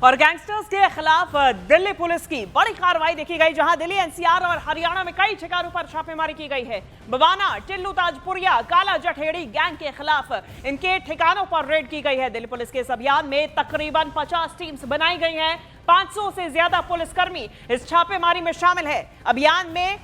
और गैंगस्टर्स के खिलाफ दिल्ली पुलिस की बड़ी कार्रवाई देखी गई, जहां दिल्ली एनसीआर और हरियाणा में कई ठिकानों पर छापेमारी की गई है। बवाना, टिल्लू, ताजपुरिया, काला जठेड़ी गैंग के खिलाफ इनके ठिकानों पर रेड की गई है। दिल्ली पुलिस के इस अभियान में तकरीबन 50 टीम्स बनाई गई हैं। 500 से ज्यादा पुलिसकर्मी इस छापेमारी में शामिल है। अभियान में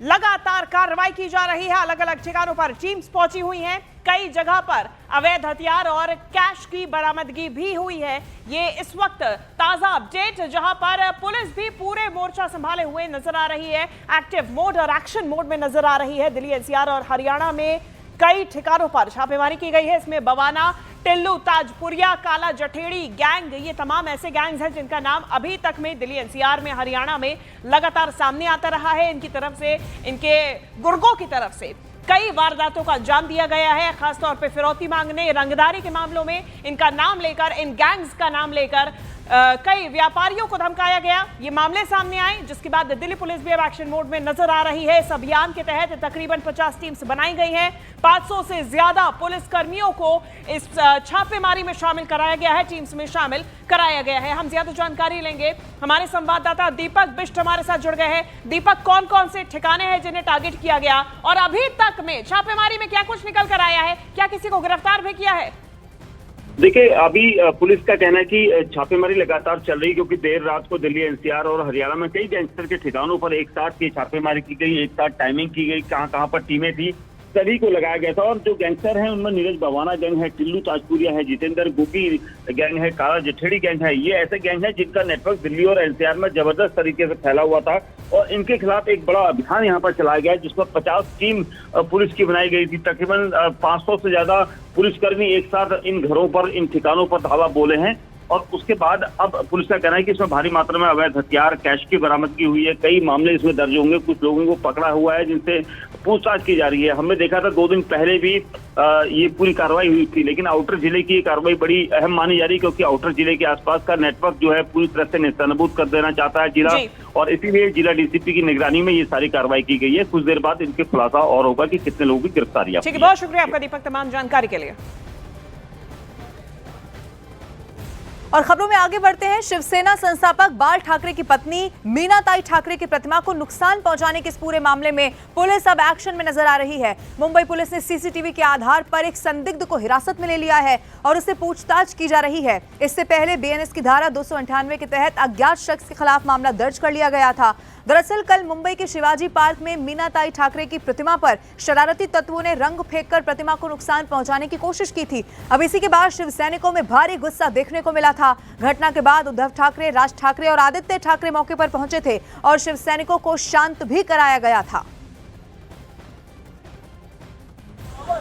लगातार कार्रवाई की जा रही है। अलग अलग ठिकानों पर टीम्स पहुंची हुई हैं। कई जगह पर अवैध हथियार और कैश की बरामदगी भी हुई है। ये इस वक्त ताजा अपडेट, जहां पर पुलिस भी पूरे मोर्चा संभाले हुए नजर आ रही है, एक्टिव मोड और एक्शन मोड में नजर आ रही है। दिल्ली एनसीआर और हरियाणा में कई ठिकानों पर छापेमारी की गई है। इसमें बवाना, टिल्लू, ताजपुरिया, काला जठेड़ी गैंग, ये तमाम ऐसे गैंग्स हैं जिनका नाम अभी तक में दिल्ली एनसीआर में, हरियाणा में लगातार सामने आता रहा है। इनकी तरफ से, इनके गुर्गों की तरफ से कई वारदातों का अंजाम दिया गया है, खासतौर पे फिरौती मांगने, रंगदारी के मामलों में इनका नाम लेकर, इन गैंग्स का नाम लेकर कई व्यापारियों को धमकाया गया। ये मामले सामने आए, जिसके बाद दिल्ली पुलिस भी अब एक्शन मोड में नजर आ रही है। इस अभियान के तहत तकरीबन 50 टीम्स बनाई गई हैं। 500 से ज्यादा पुलिस कर्मियों को इस छापेमारी में शामिल कराया गया है, टीम्स में शामिल कराया गया है। हम ज्यादा जानकारी लेंगे, हमारे संवाददाता दीपक बिष्ट हमारे साथ जुड़ गए हैं। दीपक, कौन कौन से ठिकाने हैं जिन्हें टारगेट किया गया और अभी तक में छापेमारी में क्या कुछ निकल कर आया है? क्या किसी को गिरफ्तार भी किया है? देखिए, अभी पुलिस का कहना है कि छापेमारी लगातार चल रही, क्योंकि देर रात को दिल्ली एनसीआर और हरियाणा में कई गैंगस्टर के ठिकानों पर एक साथ ये छापेमारी की गई, एक साथ टाइमिंग की गई, कहां कहां पर टीमें थी, सभी को लगाया गया था। और जो गैंगस्टर हैं उनमें नीरज बवाना गैंग है, टिल्लू ताजपुरिया है, जितेंद्र गोपी गैंग है, काला जठेड़ी गैंग है। ये ऐसे गैंग है जिनका नेटवर्क दिल्ली और एनसीआर में जबरदस्त तरीके से फैला हुआ था और इनके खिलाफ एक बड़ा अभियान यहाँ पर चलाया गया, जिसमें 50 टीम पुलिस की बनाई गई थी। तकरीबन 500 से ज्यादा पुलिसकर्मी एक साथ इन घरों पर, इन ठिकानों पर धावा बोले हैं। और उसके बाद अब पुलिस का कहना है कि इसमें भारी मात्रा में अवैध हथियार, कैश की बरामदगी हुई है। कई मामले इसमें दर्ज होंगे, कुछ लोगों को पकड़ा हुआ है जिनसे पूछताछ की जा रही है। हमने देखा था 2 दिन पहले भी ये पूरी कार्रवाई हुई थी, लेकिन आउटर जिले की ये कार्रवाई बड़ी अहम मानी जा रही है, क्योंकि आउटर जिले के आसपास का नेटवर्क जो है पूरी तरह से नेस्तनाबूद कर देना चाहता है जिला, और इसीलिए जिला डीसीपी की निगरानी में ये सारी कार्रवाई की गई है। कुछ देर बाद इनके खुलासा और होगा कि कितने लोगों की गिरफ्तारी है। ठीक है, बहुत शुक्रिया आपका दीपक तमाम जानकारी के लिए। और खबरों में आगे बढ़ते हैं। शिवसेना संस्थापक बाल ठाकरे की पत्नी मीनाताई ठाकरे की प्रतिमा को नुकसान पहुंचाने के इस पूरे मामले में पुलिस अब एक्शन में नजर आ रही है। मुंबई पुलिस ने सीसीटीवी के आधार पर एक संदिग्ध को हिरासत में ले लिया है और उससे पूछताछ की जा रही है। इससे पहले बीएनएस की धारा 298 के तहत अज्ञात शख्स के खिलाफ मामला दर्ज कर लिया गया था। दरअसल कल मुंबई के शिवाजी पार्क में मीनाताई ठाकरे की प्रतिमा पर शरारती तत्वों ने रंग फेंककर प्रतिमा को नुकसान पहुंचाने की कोशिश की थी। अब इसी के बाद शिव सैनिकों में भारी गुस्सा देखने को मिला था। घटना के बाद उद्धव ठाकरे, राज ठाकरे और आदित्य ठाकरे मौके पर पहुंचे थे और शिव सैनिकों को शांत भी कराया गया था।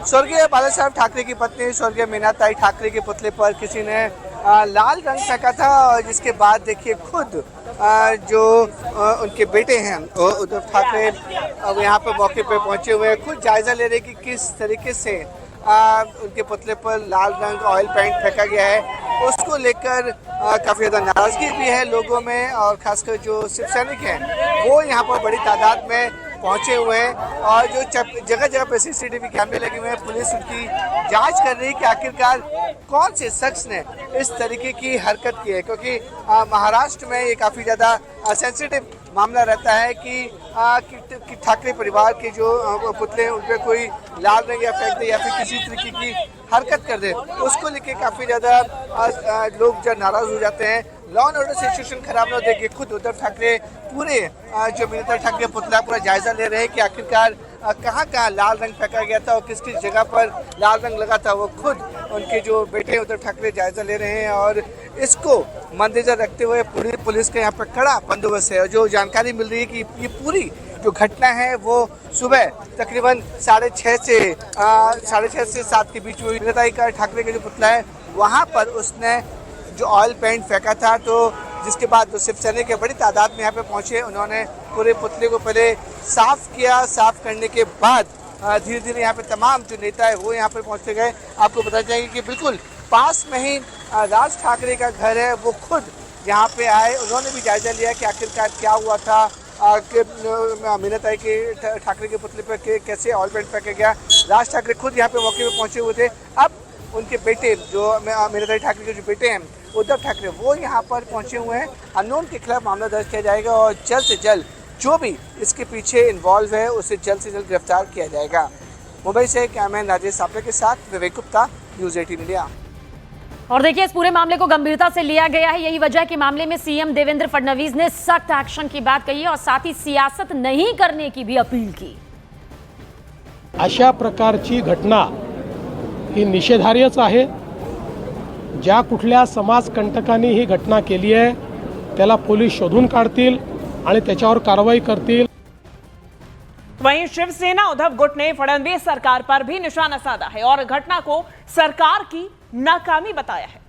स्वर्गीय बाला साहब ठाकरे की पत्नी स्वर्गीय मीनाताई ठाकरे के पुतले पर किसी ने लाल रंग फेंका था, और जिसके बाद देखिए खुद जो उनके बेटे हैं उद्धव ठाकरे अब यहाँ पर मौके पर पहुँचे हुए हैं, खुद जायजा ले रहे कि किस तरीके से उनके पुतले पर लाल रंग ऑयल पेंट फेंका गया है। उसको लेकर काफ़ी ज़्यादा नाराज़गी भी है लोगों में, और खासकर जो शिव सैनिक हैं वो यहाँ पर बड़ी तादाद में पहुंचे हुए हैं। और जो जगह जगह पर सीसीटीवी कैमरे लगे हुए हैं, पुलिस उनकी जांच कर रही है कि आखिरकार कौन से शख्स ने इस तरीके की हरकत की है, क्योंकि महाराष्ट्र में ये काफ़ी ज़्यादा सेंसिटिव मामला रहता है कि ठाकरे परिवार के जो पुतले हैं उन पर कोई लाल रंग या फेंक दे या फिर किसी तरीके की हरकत कर दे, उसको लेके काफ़ी ज़्यादा लोग जो नाराज़ हो जाते हैं। लॉ एंड ऑर्डर सिचुएशन खराब ना देखिए, खुद उद्धव ठाकरे पूरे जो मीनाताई ठाकरे पुतला पूरा जायजा ले रहे हैं कि आखिरकार कहाँ कहाँ लाल रंग फेंका गया था और किस किस जगह पर लाल रंग लगा था। वो खुद उनके जो बेटे उद्धव ठाकरे जायजा ले रहे हैं और इसको मद्देनजर रखते हुए पूरी पुलिस के यहाँ पर कड़ा बंदोबस्त है। और जो जानकारी मिल रही है कि ये पूरी जो घटना है वो सुबह तकरीबन 6:30 से 7 के बीच हुई। मीनाताई का ठाकरे का जो पुतला है वहाँ पर उसने जो ऑयल पेंट फेंका था, तो जिसके बाद जो शिव सैनिक के बड़ी तादाद में यहाँ पे पहुँचे, उन्होंने पूरे पुतले को पहले साफ किया। साफ करने के बाद धीरे धीरे यहाँ पे तमाम जो नेता है वो यहाँ पे पहुँचते गए। आपको बताना चाहिए कि बिल्कुल पास में ही राज ठाकरे का घर है, वो खुद यहाँ पे आए, उन्होंने भी जायजा लिया कि आखिरकार क्या हुआ था, मीनाताई के ठाकरे के पुतले पर कैसे ऑयल पेंट फेंका गया। राज ठाकरे खुद यहाँ पे मौके पे पहुँचे हुए थे। अब उनके बेटे जो मीनाताई ठाकरे के जो बेटे हैं उद्धव ठाकरे वो यहाँ पर पहुँचे हुए हैं। अननोन के खिलाफ मामला दर्ज किया जाएगा और जल्द से जल्द जो भी इसके पीछे इन्वॉल्व है उसे जल्द से जल्द गिरफ्तार किया जाएगा। मुंबई से कैमरामैन राजेश सापले के साथ विवेक गुप्ता, न्यूज़ 18 इंडिया। और देखिए, इस पूरे मामले को गंभीरता से लिया गया है। यही वजह है कि मामले में सीएम देवेंद्र फडणवीस ने सख्त एक्शन की बात कही है और साथ ही सियासत नहीं करने की भी अपील की। अशा प्रकारची घटना ही निषेधार्हच आहे। ज्या कुठल्या समाजकंटकांनी ही घटना केली आहे त्याला पोलीस शोधून काढतील आणि त्याच्यावर कारवाई करतील। वहीं शिवसेना उद्धव गुट ने फडणवीस सरकार पर भी निशाना साधा है और घटना को सरकार की नाकामी बताया है।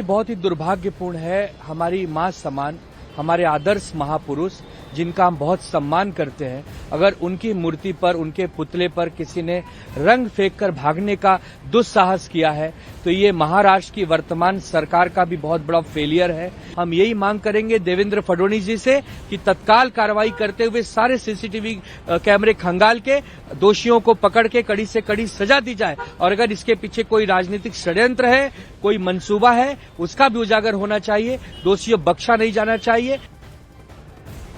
बहुत ही दुर्भाग्यपूर्ण है। हमारी मां समान, हमारे आदर्श महापुरुष जिनका हम बहुत सम्मान करते हैं, अगर उनकी मूर्ति पर, उनके पुतले पर किसी ने रंग फेंककर भागने का दुस्साहस किया है तो ये महाराष्ट्र की वर्तमान सरकार का भी बहुत बड़ा फेलियर है। हम यही मांग करेंगे देवेंद्र फडणवीस जी से कि तत्काल कार्रवाई करते हुए सारे सीसीटीवी कैमरे खंगाल के दोषियों को पकड़ के कड़ी से कड़ी सजा दी जाए और अगर इसके पीछे कोई राजनीतिक षड्यंत्र है, कोई मंसूबा है, उसका भी उजागर होना चाहिए। दोषियों बख्शा नहीं जाना चाहिए।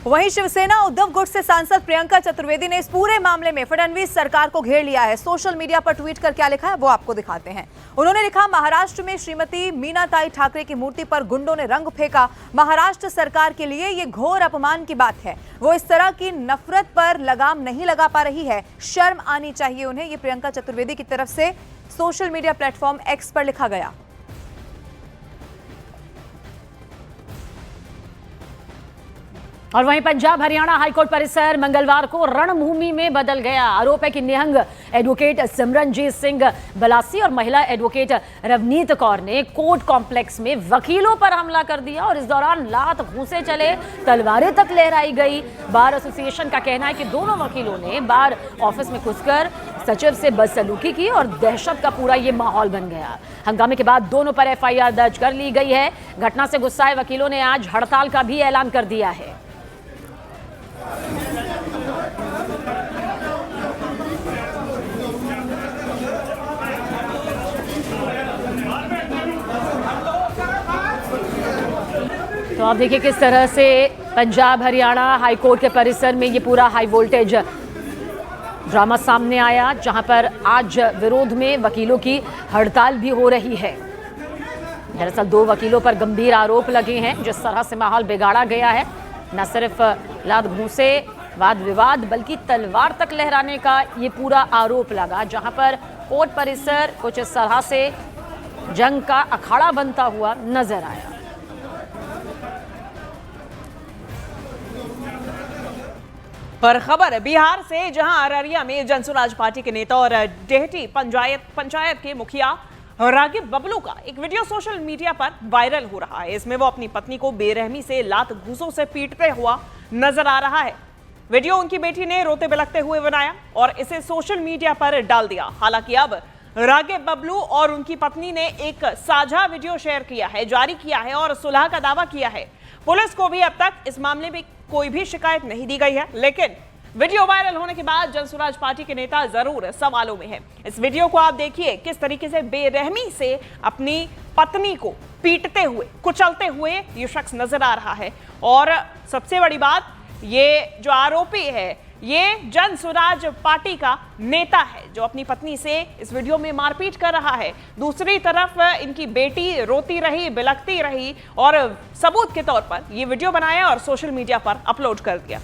वहीं शिवसेना उद्धव गुट से सांसद प्रियंका चतुर्वेदी ने इस पूरे मामले में फडणवीस सरकार को घेर लिया है। सोशल मीडिया पर ट्वीट कर क्या लिखा है वो आपको दिखाते हैं। उन्होंने लिखा, महाराष्ट्र में श्रीमती मीनाताई ठाकरे की मूर्ति पर गुंडों ने रंग फेंका। महाराष्ट्र सरकार के लिए ये घोर अपमान की बात है। वो इस तरह की नफरत पर लगाम नहीं लगा पा रही है। शर्म आनी चाहिए उन्हें। ये प्रियंका चतुर्वेदी की तरफ से सोशल मीडिया प्लेटफॉर्म एक्स पर लिखा गया। और वहीं पंजाब हरियाणा हाईकोर्ट परिसर मंगलवार को रणभूमि में बदल गया। आरोप है कि निहंग एडवोकेट सिमरनजीत सिंह बलासी और महिला एडवोकेट रवनीत कौर ने कोर्ट कॉम्प्लेक्स में वकीलों पर हमला कर दिया और इस दौरान लात घूंसे चले, तलवारें तक लहराई गई। बार एसोसिएशन का कहना है कि दोनों वकीलों ने बार ऑफिस में घुसकर सचिव से बदसलूकी की और दहशत का पूरा ये माहौल बन गया। हंगामे के बाद दोनों पर एफआईआर दर्ज कर ली गई है। घटना से गुस्साए वकीलों ने आज हड़ताल का भी ऐलान कर दिया है। तो आप देखिए किस तरह से पंजाब हरियाणा हाईकोर्ट के परिसर में ये पूरा हाई वोल्टेज ड्रामा सामने आया, जहां पर आज विरोध में वकीलों की हड़ताल भी हो रही है। दरअसल दो वकीलों पर गंभीर आरोप लगे हैं। जिस तरह से माहौल बिगाड़ा गया है, न सिर्फ लात घूंसे, वाद विवाद, बल्कि तलवार तक लहराने का ये पूरा आरोप लगा, जहां पर कोर्ट परिसर कुछ इस तरह से जंग का अखाड़ा बनता हुआ नजर आया। पर खबर बिहार से, जहां अररिया में जनसुराज पार्टी के नेता और डेहटी पंचायत के मुखिया रागिब बबलू का एक वीडियो सोशल मीडिया पर वायरल हो रहा है। इसमें वो अपनी पत्नी को बेरहमी से लात घूंसों से पीटते हुआ नजर आ रहा है। वीडियो उनकी बेटी ने रोते बिलखते हुए बनाया और इसे सोशल मीडिया पर डाल दिया। हालांकि अब रागिब बबलू और उनकी पत्नी ने एक साझा वीडियो शेयर किया है, जारी किया है और सुलह का दावा किया है। पुलिस को भी अब तक इस मामले में कोई भी शिकायत नहीं दी गई है, लेकिन वीडियो वायरल होने के बाद जनसुराज पार्टी के नेता जरूर सवालों में हैं। इस वीडियो को आप देखिए, किस तरीके से बेरहमी से अपनी पत्नी को पीटते हुए, कुचलते हुए ये शख्स नजर आ रहा है। और सबसे बड़ी बात, ये जो आरोपी है ये जनसुराज पार्टी का नेता है, जो अपनी पत्नी से इस वीडियो में मारपीट कर रहा है। दूसरी तरफ इनकी बेटी रोती रही, बिलखती रही और सबूत के तौर पर ये वीडियो बनाया और सोशल मीडिया पर अपलोड कर दिया।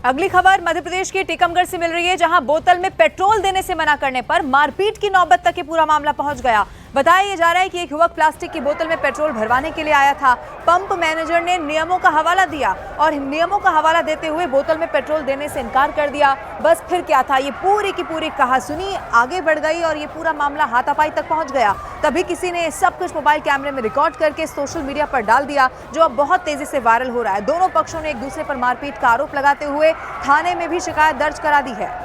अगली खबर मध्य प्रदेश के टीकमगढ़ से मिल रही है, जहां बोतल में पेट्रोल देने से मना करने पर मारपीट की नौबत तक ये पूरा मामला पहुंच गया। बताया जा रहा है कि एक युवक प्लास्टिक की बोतल में पेट्रोल भरवाने के लिए आया था। पंप मैनेजर ने नियमों का हवाला दिया और नियमों का हवाला देते हुए बोतल में पेट्रोल देने से इनकार कर दिया। बस फिर क्या था, ये पूरी की पूरी कहासुनी आगे बढ़ गई और ये पूरा मामला हाथापाई तक पहुंच गया। तभी किसी ने सब कुछ मोबाइल कैमरे में रिकॉर्ड करके सोशल मीडिया पर डाल दिया, जो अब बहुत तेजी से वायरल हो रहा है। दोनों पक्षों ने एक दूसरे पर मारपीट का आरोप लगाते हुए थाने में भी शिकायत दर्ज करा दी है।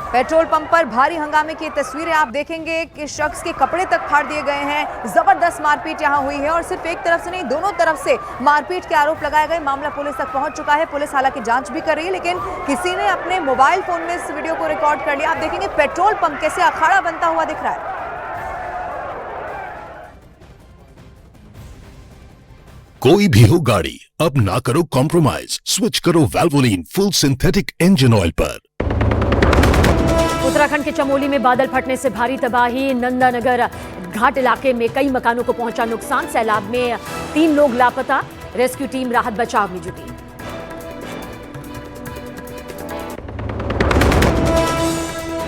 पेट्रोल पंप पर भारी हंगामे की तस्वीरें आप देखेंगे कि शख्स के कपड़े तक फाड़ दिए गए हैं। जबरदस्त मारपीट यहां हुई है और सिर्फ एक तरफ से नहीं, दोनों तरफ से मारपीट के आरोप लगाए गए। मामला पुलिस तक पहुंच चुका है। पुलिस हालांकि जांच भी कर रही है, लेकिन किसी ने अपने मोबाइल फोन में इस वीडियो को रिकॉर्ड कर लिया। आप देखेंगे पेट्रोल पंप कैसे अखाड़ा बनता हुआ दिख रहा है। कोई भी हो गाड़ी, अब ना करो कॉम्प्रोमाइज, स्विच करो वैल्वोलिन फुल सिंथेटिक इंजन ऑयल पर। उत्तराखंड के चमोली में बादल फटने से भारी तबाही। नंदानगर घाट इलाके में कई मकानों को पहुंचा नुकसान। सैलाब में 3 लोग लापता। रेस्क्यू टीम राहत बचाव में जुटी।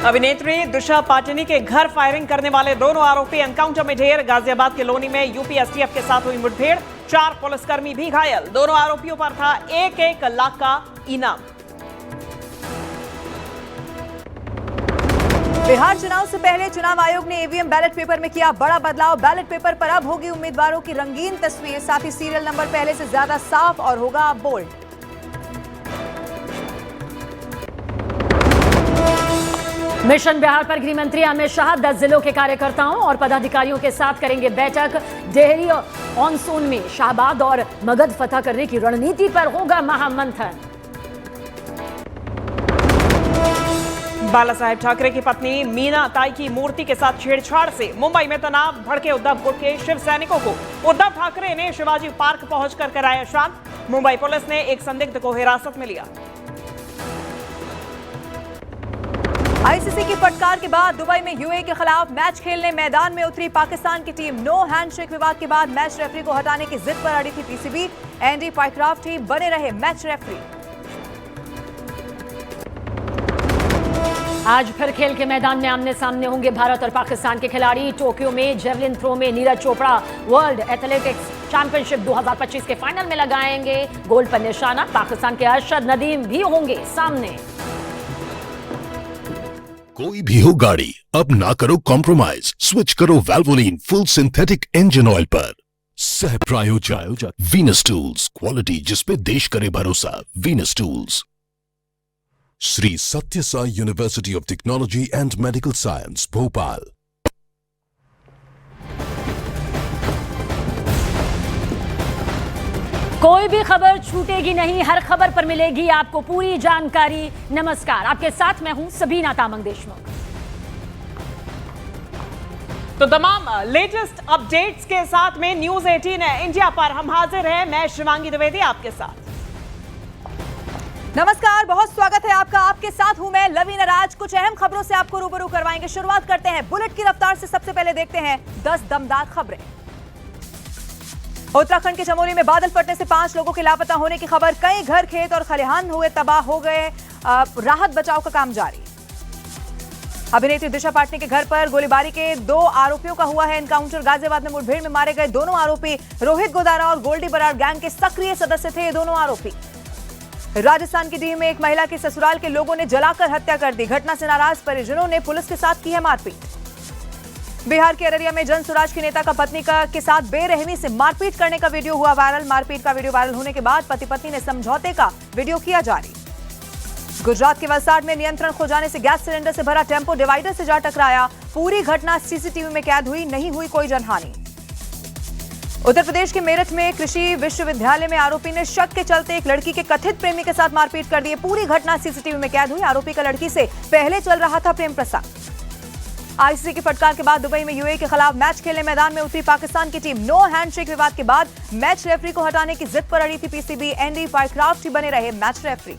अभिनेत्री दिशा पाटनी के घर फायरिंग करने वाले दोनों आरोपी एनकाउंटर में ढेर। गाजियाबाद के लोनी में यूपी एसटीएफ के साथ हुई मुठभेड़। 4 पुलिसकर्मी भी घायल। दोनों आरोपियों पर था 1-1 लाख का इनाम। बिहार चुनाव से पहले चुनाव आयोग ने ईवीएम बैलेट पेपर में किया बड़ा बदलाव। बैलेट पेपर पर अब होगी उम्मीदवारों की रंगीन तस्वीर, साथ ही सीरियल नंबर पहले से ज्यादा साफ और होगा अब बोल्ड। मिशन बिहार पर गृह मंत्री अमित शाह 10 जिलों के कार्यकर्ताओं और पदाधिकारियों के साथ करेंगे बैठक। डेहरी ऑन सोन में शाहबाद और मगध फतह करने की रणनीति पर होगा महामंथन। बाला साहेब ठाकरे की पत्नी मीना ताई की मूर्ति के साथ छेड़छाड़ से मुंबई में तनाव। भड़के उद्धव गुट के शिव सैनिकों को उद्धव ठाकरे ने शिवाजी पार्क पहुंचकर कराया शांत। मुंबई पुलिस ने एक संदिग्ध को हिरासत में लिया। आईसीसी की फटकार के बाद दुबई में यूएई के खिलाफ मैच खेलने मैदान में उतरी पाकिस्तान की टीम। नो हैंडशेक विवाद के बाद मैच रेफरी को हटाने की जिद पर अड़ी थी पीसीबी। एंडी पाइक्राफ्ट ही बने रहे मैच रेफरी। आज फिर खेल के मैदान में आमने सामने होंगे भारत और पाकिस्तान के खिलाड़ी। टोक्यो में जेवलिन थ्रो में Neeraj Chopra world athletics championship 2025 के फाइनल में लगाएंगे गोल्ड पर निशाना। पाकिस्तान के अरशद नदीम भी होंगे सामने। कोई भी हो गाड़ी, अब ना करो कॉम्प्रोमाइज, स्विच करो वैल्वोलिन फुल सिंथेटिक इंजन ऑयल पर। सह प्रायोजक वीनस टूल्स, क्वालिटी जिसपे देश करे भरोसा। Venus tools. Shri Sathya Sai university of technology and medical science, Bhopal. कोई भी खबर छूटेगी नहीं, हर खबर पर मिलेगी आपको पूरी जानकारी। नमस्कार, आपके साथ मैं हूं सबीना तामंग देशमुख। तो तमाम लेटेस्ट अपडेट्स के साथ में न्यूज 18 इंडिया पर हम हाजिर हैं। मैं शिवांगी द्विवेदी आपके साथ। नमस्कार, बहुत स्वागत है आपका। आपके साथ हूं मैं लवीना राज। कुछ अहम खबरों से आपको रूबरू करवाएंगे। शुरुआत करते हैं बुलेट की रफ्तार से। सबसे पहले देखते हैं 10 दमदार खबरें। उत्तराखंड के चमोली में बादल फटने से 5 लोगों के लापता होने की खबर। कई घर, खेत और खलिहान हुए तबाह हो गए। राहत बचाव का काम जारी। अभिनेत्री दिशा पाटनी के घर पर गोलीबारी के 2 आरोपियों का हुआ है एनकाउंटर। गाजियाबाद में मुठभेड़ में मारे गए दोनों आरोपी रोहित गोदारा और गोल्डी बराड़ गैंग के सक्रिय सदस्य थे। ये दोनों आरोपी। राजस्थान की डीह में एक महिला के ससुराल के लोगों ने जलाकर हत्या कर दी। घटना से नाराज परिजनों ने पुलिस के साथ की है मारपीट। बिहार के अररिया में जन स्वराज के नेता का पत्नी के साथ बेरहमी से मारपीट करने का वीडियो हुआ वायरल। मारपीट का वीडियो वायरल होने के बाद पति पत्नी ने समझौते का वीडियो किया जारी। गुजरात के वलसाड में नियंत्रण खो जाने से गैस सिलेंडर से भरा टेम्पो डिवाइडर से जा टकराया। पूरी घटना सीसीटीवी में कैद हुई, नहीं हुई कोई जनहानि। उत्तर प्रदेश के मेरठ में कृषि विश्वविद्यालय में आरोपी ने शक के चलते एक लड़की के कथित प्रेमी के साथ मारपीट कर दी। पूरी घटना सीसीटीवी में कैद हुई। आरोपी का लड़की से पहले चल रहा था प्रेम प्रसंग। आईसीसी की फटकार के बाद दुबई में यूएई के खिलाफ मैच खेलने मैदान में उतरी पाकिस्तान की टीम। नो हैंडशेक विवाद के बाद मैच रेफरी को हटाने की जिद पर अड़ी थी पीसीबी। एंडी पाइक्राफ्ट ही बने रहे मैच रेफरी।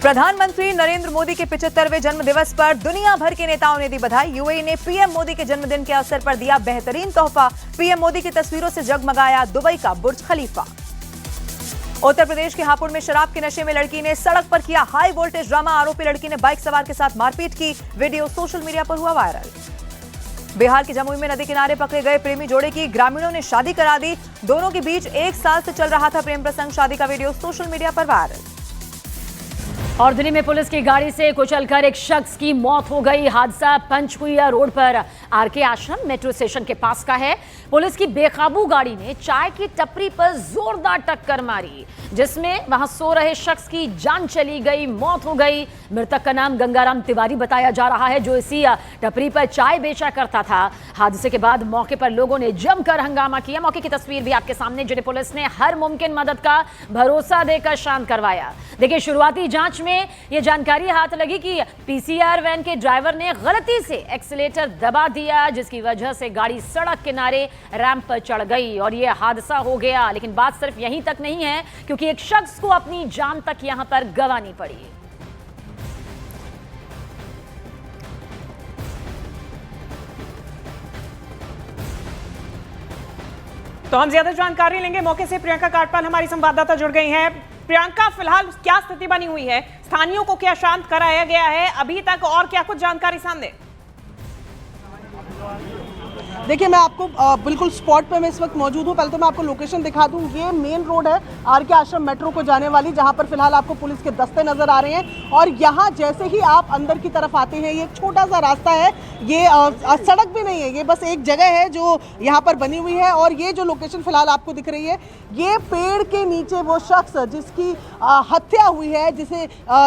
प्रधानमंत्री नरेंद्र मोदी के 75वें जन्मदिवस पर दुनिया भर के नेताओं ने दी बधाई। यूएई ने पीएम मोदी के जन्मदिन के अवसर पर दिया बेहतरीन तोहफा। पीएम मोदी की तस्वीरों से जगमगाया दुबई का बुर्ज खलीफा। उत्तर प्रदेश के हापुड़ में शराब के नशे में लड़की ने सड़क पर किया हाई वोल्टेज ड्रामा। आरोपी लड़की ने बाइक सवार के साथ मारपीट की। वीडियो सोशल मीडिया पर हुआ वायरल। बिहार के जमुई में नदी किनारे पकड़े गए प्रेमी जोड़े की ग्रामीणों ने शादी करा दी। दोनों के बीच 1 साल से चल रहा था प्रेम प्रसंग। शादी का वीडियो सोशल मीडिया पर वायरल। और दिल्ली में पुलिस की गाड़ी से कुचलकर एक शख्स की मौत हो गई। हादसा पंचकुइया रोड पर आरके आश्रम मेट्रो स्टेशन के पास का है। पुलिस की बेकाबू गाड़ी ने चाय की टपरी पर जोरदार टक्कर मारी, जिसमें वहां सो रहे शख्स की जान चली गई, मौत हो गई। मृतक का नाम गंगाराम तिवारी बताया जा रहा है, जो इसी टपरी पर चाय बेचा करता था। हादसे के बाद मौके पर लोगों ने जमकर हंगामा किया। मौके की तस्वीर भी आपके सामने, जिन्हें पुलिस ने हर मुमकिन मदद का भरोसा देकर शांत करवाया। देखिए, शुरुआती जांच में ये जानकारी हाथ लगी कि पीसीआर वैन के ड्राइवर ने गलती से एक्सीलेटर दबा दिया, जिसकी वजह से गाड़ी सड़क किनारे रैंप पर चढ़ गई और ये हादसा हो गया। लेकिन बात सिर्फ यहीं तक नहीं है, क्योंकि एक शख्स को अपनी जान तक यहां पर गंवानी पड़ी। तो हम ज्यादा जानकारी लेंगे मौके से। प्रियंका काटपाल हमारी संवाददाता जुड़ गई हैं। प्रियंका, फिलहाल क्या स्थिति बनी हुई है? स्थानियों को क्या शांत कराया गया है अभी तक, और क्या कुछ जानकारी सामने? देखिए, मैं आपको बिल्कुल स्पॉट पे मैं इस वक्त मौजूद हूँ। पहले तो मैं आपको लोकेशन दिखा दूँ। ये मेन रोड है आरके आश्रम मेट्रो को जाने वाली, जहाँ पर फिलहाल आपको पुलिस के दस्ते नजर आ रहे हैं। और यहाँ जैसे ही आप अंदर की तरफ आते हैं, ये एक छोटा सा रास्ता है, ये सड़क भी नहीं है, ये बस एक जगह है जो यहाँ पर बनी हुई है। और ये जो लोकेशन फिलहाल आपको दिख रही है, ये पेड़ के नीचे वो शख्स जिसकी हत्या हुई है,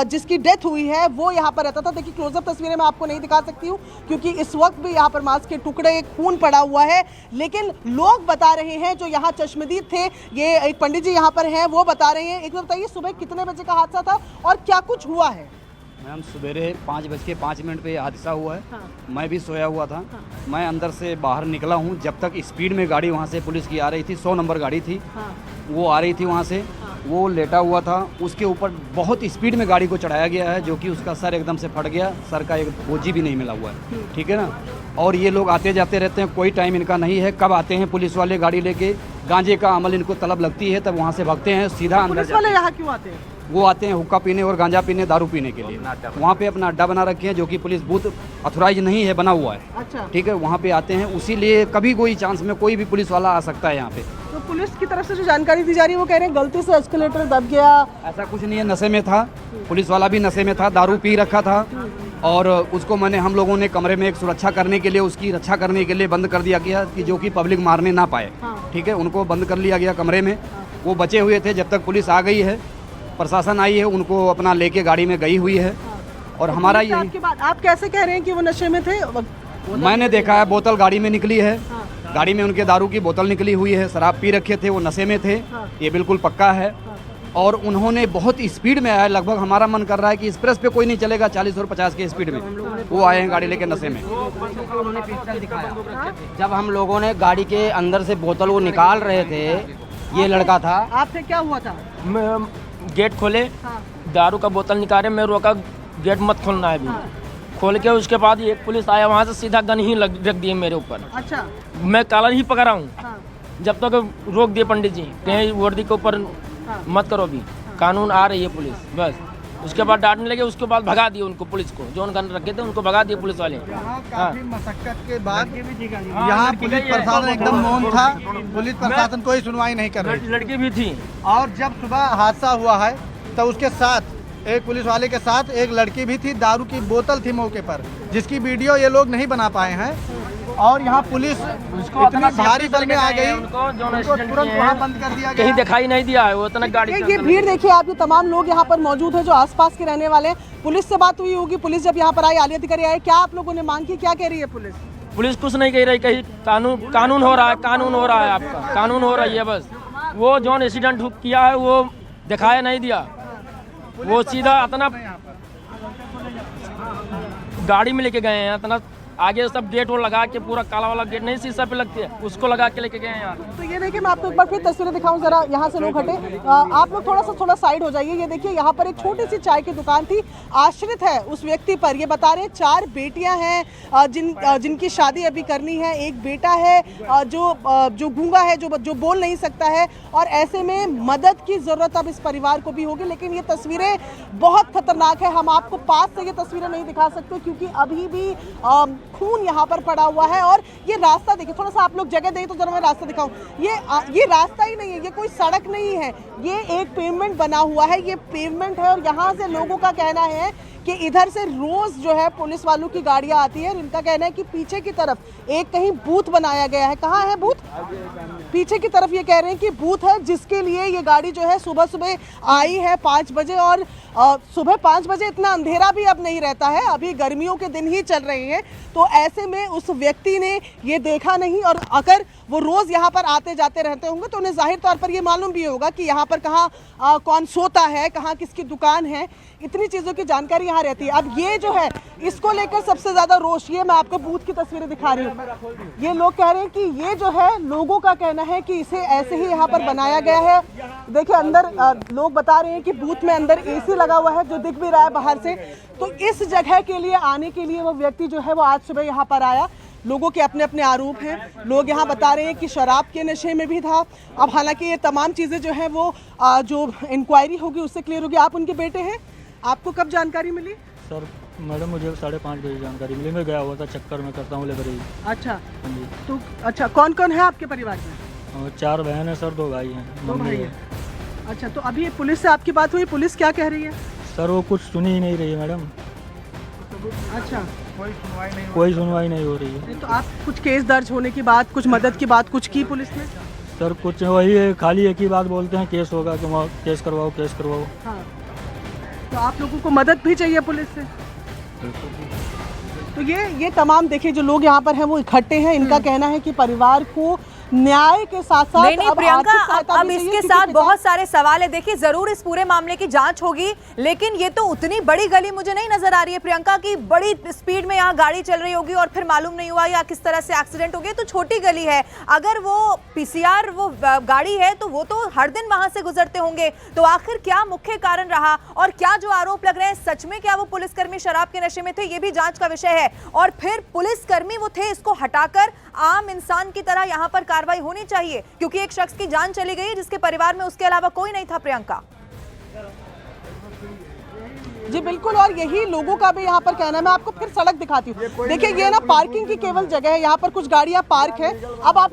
जिसकी डेथ हुई है, वो यहाँ पर रहता था। देखिए, क्लोजअप तस्वीरें मैं आपको नहीं दिखा सकती हूँ, क्योंकि इस वक्त भी यहाँ पर मांस के टुकड़े, एक खून पड़ा हुआ है। लेकिन लोग बता रहे हैं, जो यहाँ चश्मदीद थे, ये एक पंडित जी यहाँ पर हैं, वो बता रहे हैं। एक बार बताइए, सुबह कितने बजे का हादसा था और क्या कुछ हुआ है? मैम, सवेरे 5:05 पे हादसा हुआ है। हाँ। मैं भी सोया हुआ था। हाँ। मैं अंदर से बाहर निकला हूँ, जब तक स्पीड में गाड़ी वहाँ से पुलिस की आ रही थी, 100 नंबर गाड़ी थी। हाँ। वो आ रही थी वहाँ से। हाँ। वो लेटा हुआ था, उसके ऊपर बहुत स्पीड में गाड़ी को चढ़ाया गया है, जो कि उसका सर एकदम से फट गया। सर का एक बोझी भी नहीं मिला हुआ है, ठीक है ना। और ये लोग आते जाते रहते हैं, कोई टाइम इनका नहीं है। कब आते हैं पुलिस वाले गाड़ी लेके, गांजे का अमल इनको तलब लगती है, तब वहाँ से भागते हैं सीधा अंदर। पुलिस वाले यहाँ क्यों आते हैं? वो आते हैं हुक्का पीने और गांजा पीने, दारू पीने के लिए। वहाँ पे अपना अड्डा बना रखे हैं, जो कि पुलिस बूथ अथोराइज नहीं है, बना हुआ है। अच्छा। ठीक है, वहाँ पे आते हैं। उसीलिए कभी कोई चांस में कोई भी पुलिस वाला आ सकता है यहाँ पे। तो पुलिस की तरफ से जो जानकारी दी जा रही है, वो कह रहे हैं गलती से एस्केलेटर दब गया। ऐसा कुछ नहीं है, नशे में था पुलिस वाला भी, नशे में था, दारू पी रखा था। और उसको हम लोगों ने कमरे में एक सुरक्षा करने के लिए, उसकी रक्षा करने के लिए बंद कर दिया गया, कि जो कि पब्लिक मारने ना पाए। ठीक है, उनको बंद कर लिया गया कमरे में। वो बचे हुए थे, जब तक पुलिस आ गई है, प्रशासन आई है, उनको अपना लेके गाड़ी में गई हुई है। और हमारा ये आप कैसे कह रहे हैं कि वो नशे में थे? मैंने देखा है, बोतल गाड़ी में निकली है। गाड़ी में उनके दारू की बोतल निकली हुई है, शराब पी रखे थे, वो नशे में थे, ये बिल्कुल पक्का है। और उन्होंने बहुत स्पीड में आया, लगभग हमारा मन कर रहा है कि एक्सप्रेस पे कोई नहीं चलेगा 40 और 50 की स्पीड में। वो आए हैं गाड़ी लेके नशे में। उन्होंने पिस्टल दिखाया। जब हम लोगों ने गाड़ी के अंदर से बोतल वो निकाल रहे थे, ये लड़का था। आपसे क्या हुआ था? गेट खोले, दारू का बोतल निकाले, मैं रोका, गेट मत खोलना है अभी। खोल के उसके बाद एक पुलिस आया, वहाँ से सीधा गन ही रख दिए मेरे ऊपर। अच्छा। मैं काला ही पकड़ा हूँ। जब तक रोक दिए पंडित जी, कहीं वर्दी के ऊपर मत करो, भी कानून आ रही है पुलिस, बस। उसके बाद डांटने लगे, उसके बाद भगा दिए उनको, पुलिस को, जो गन रखे थे उनको भगा दिए पुलिस वाले। काफी मशक्कत के बाद यहाँ पुलिस प्रशासन एकदम मौन था, पुलिस प्रशासन कोई सुनवाई नहीं कर रही। लड़की भी थी। और जब सुबह हादसा हुआ है, तो उसके साथ एक पुलिस वाले के साथ एक लड़की भी थी, दारू की बोतल थी मौके पर, जिसकी वीडियो ये लोग नहीं बना पाए हैं। और यहाँ पुलिस इतनी भारी बल में आ गई, उनको तुरंत वहाँ बंद कर दिया गया, कहीं दिखाई नहीं दिया है वो इतना गाड़ी। ये भीड़ देखिए आप, ये तमाम लोग यहाँ पर मौजूद हैं जो आसपास के रहने वाले हैं। पुलिस से बात हुई होगी, पुलिस जब यहाँ पर आई, आला अधिकारी आए, क्या आप लोगों ने मांग की? क्या कह रही है पुलिस? पुलिस कुछ नहीं कह रही, कहीं कानून हो रहा है, कानून हो रहा है, आपका कानून हो रही है, बस। वो जो एक्सीडेंट किया है वो दिखाया नहीं दिया, वो सीधा इतना गाड़ी में लेके गए हैं, इतना आगे सब गेट वो लगा के, पूरा काला वाला गेट नहीं शीशा पे लगती है, उसको लगा के लेके गए हैं यार। तो ये देखिए, मैं आपको एक बार फिर तस्वीरें दिखाऊं, जरा यहाँ से लोग हटे, आप लोग थोड़ा साइड हो जाइए। ये देखिए, यहाँ पर एक छोटी सी चाय की दुकान थी, आश्रित है उस व्यक्ति पर। ये बता रहे हैं 4 बेटियां हैं जिनकी शादी अभी करनी है, एक बेटा है जो गूंगा है, जो बोल नहीं सकता है। और ऐसे में मदद की जरूरत अब इस परिवार को भी होगी। लेकिन ये तस्वीरें बहुत खतरनाक है, हम आपको पास से ये तस्वीरें नहीं दिखा सकते, क्योंकि अभी भी खून यहाँ पर पड़ा हुआ है। और ये रास्ता देखिए, थोड़ा सा आप लोग जगह दें तो जरा मैं रास्ता दिखाऊं। ये रास्ता ही नहीं है, ये कोई सड़क नहीं है, ये एक पेवमेंट बना हुआ है, ये पेवमेंट है। और यहाँ से लोगों का कहना है कि इधर से रोज जो है पुलिस वालों की गाड़ियां आती है। इनका कहना है कि पीछे की तरफ एक कहीं बूथ बनाया गया है। कहाँ है बूथ? पीछे की तरफ ये कह रहे हैं कि बूथ है, जिसके लिए ये गाड़ी जो है सुबह सुबह आई है 5 बजे। और सुबह 5 बजे इतना अंधेरा भी अब नहीं रहता है, अभी गर्मियों के दिन ही चल रहे हैं। तो ऐसे में उस व्यक्ति ने ये देखा नहीं, और अगर वो रोज यहाँ पर आते जाते रहते होंगे तो उन्हें जाहिर तौर पर ये मालूम भी होगा कि यहाँ पर कहाँ कौन सोता है, कहाँ किसकी दुकान है, इतनी चीज़ों की जानकारी यहाँ रहती है। अब ये जो है, इसको लेकर सबसे ज़्यादा रोष, ये मैं आपको बूथ की तस्वीरें दिखा रही हूँ। ये लोग कह रहे हैं कि ये जो है, लोगों का कहना है कि इसे ऐसे ही यहाँ पर बनाया गया है। देखिए अंदर लोग बता रहे हैं कि बूथ में अंदर AC लगा हुआ है, जो दिख भी रहा है बाहर से। तो इस जगह के लिए आने के लिए वो व्यक्ति जो है वो आज सुबह यहाँ पर आया। लोगों के अपने अपने आरोप हैं। लोग यहाँ बता रहे हैं कि शराब के नशे में भी था। अब हालांकि ये तमाम चीज़ें जो हैं वो जो इंक्वायरी होगी उससे क्लियर होगी। आप उनके बेटे हैं, आपको कब जानकारी मिली? सर मैडम मुझे 5:30 बजे जानकारी मिली, मैं गया हुआ था चक्कर में करता हूँ लाइब्रेरी। अच्छा जी। तो अच्छा, कौन कौन है आपके परिवार में? 4 बहन है सर, 2 भाई हैं, 2 मम्मी भाई है। हैं। अच्छा, तो अभी पुलिस से आपकी बात हुई, पुलिस क्या कह रही है? सर वो कुछ सुन ही नहीं रही है मैडम। अच्छा, कोई सुनवाई नहीं हो रही है। तो आप कुछ केस दर्ज होने की बात, कुछ मदद की बात कुछ की पुलिस ने? सर कुछ वही है, खाली एक ही बात बोलते हैं, केस होगा कि केस करवाओ, केस करवाओ। हाँ, तो आप लोगों को मदद भी चाहिए पुलिस से। तो ये तमाम देखिए जो लोग यहाँ पर हैं वो इकट्ठे हैं। इनका कहना है कि परिवार को न्याय के साथ साथ नहीं प्रियंका, अब इसके साथ बहुत सारे सवाल है। देखिए जरूर इस पूरे मामले की जांच होगी, लेकिन ये तो उतनी बड़ी गली मुझे नहीं नजर आ रही है प्रियंका की बड़ी स्पीड में यहाँ गाड़ी चल रही होगी और फिर मालूम नहीं हुआ या किस तरह से एक्सीडेंट हो गया। तो छोटी गली है, अगर वो PCR वो गाड़ी है तो वो तो हर दिन वहां से गुजरते होंगे। तो आखिर क्या मुख्य कारण रहा और क्या जो आरोप लग रहे हैं सच में क्या वो पुलिसकर्मी शराब के नशे में थे, ये भी जांच का विषय है। और फिर पुलिसकर्मी वो थे, इसको हटाकर आम इंसान की तरह यहाँ पर कार्रवाई होनी चाहिए, क्योंकि एक शख्स की जान चली गई जिसके परिवार में उसके अलावा कोई नहीं था। प्रियंका जी बिल्कुल, और यही लोगों का भी यहाँ पर कहना है। मैं आपको फिर सड़क दिखाती हूँ। देखिए ये ना पार्किंग की केवल जगह है, यहाँ पर कुछ गाड़ियाँ पार्क है। अब आप